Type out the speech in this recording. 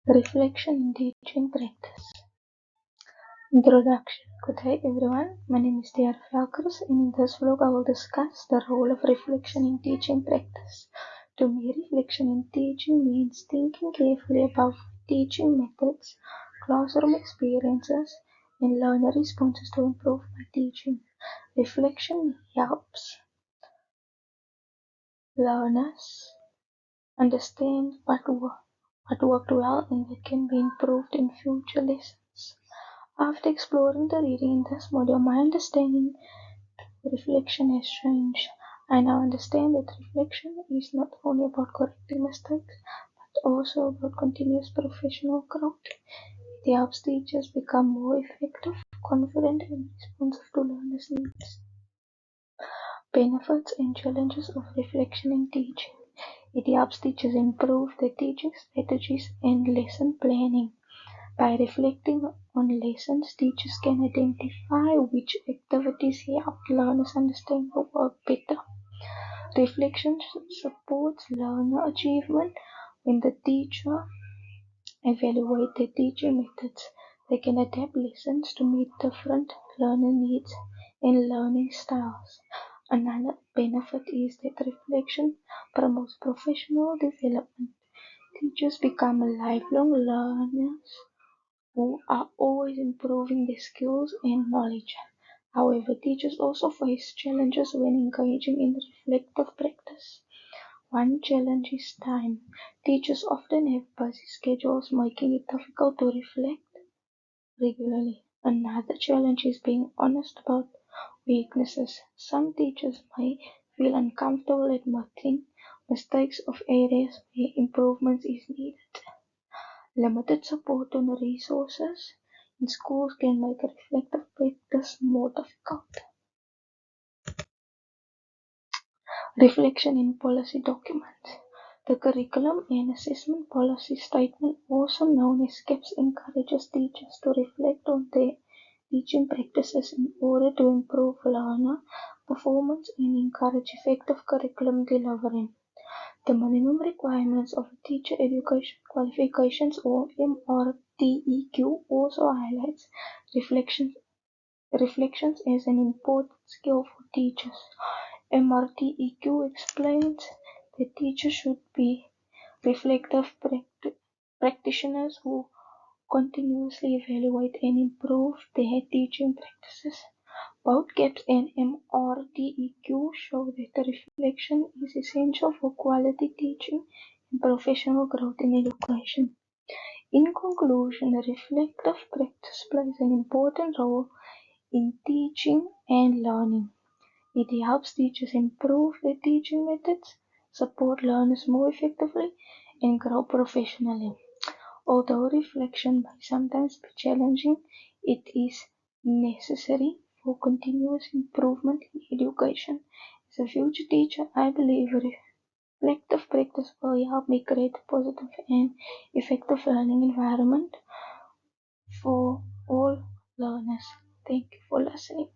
Reflection in teaching practice. Introduction. Good day everyone, my name is Tiara Falkers and in this vlog I will discuss the role of reflection in teaching practice. To me, reflection in teaching means thinking carefully about teaching methods, classroom experiences, and learner responses to improve my teaching. Reflection helps learners understand what worked well and what can be improved in future lessons. After exploring the reading in this module, my understanding of reflection has changed. I now understand that reflection is not only about correcting mistakes, but also about continuous professional growth. It helps teachers become more effective, confident, and responsive to learners' needs. Benefits and challenges of reflection in teaching. It helps teachers improve their teaching strategies and lesson planning. By reflecting on lessons, teachers can identify which activities help learners understand the work better. Reflection supports learner achievement. When the teacher evaluates their teaching methods, they can adapt lessons to meet different learner needs and learning styles. Another benefit is that reflection promotes professional development. Teachers become lifelong learners who are always improving their skills and knowledge. However, teachers also face challenges when engaging in reflective practice. One challenge is time. Teachers often have busy schedules, making it difficult to reflect regularly. Another challenge is being honest about weaknesses. Some teachers may feel uncomfortable admitting mistakes of areas where improvement is needed. Limited support and resources in schools can make reflective practice more difficult. Reflection in policy documents. The curriculum and assessment policy statement, also known as CAPS, encourages teachers to reflect on their teaching practices in order to improve learner performance and encourage effective curriculum delivery. The minimum requirements of Teacher Education Qualifications or MRTEQ also highlights reflections as an important skill for teachers. MRTEQ explains that teachers should be reflective practitioners who continuously evaluate and improve their teaching practices. Both CAPS and MRTEQ show that the reflection is essential for quality teaching and professional growth in education. In conclusion, reflective practice plays an important role in teaching and learning. It helps teachers improve their teaching methods, support learners more effectively, and grow professionally. Although reflection may sometimes be challenging, it is necessary for continuous improvement in education. As a future teacher, I believe reflective practice will help me create a positive and effective learning environment for all learners. Thank you for listening.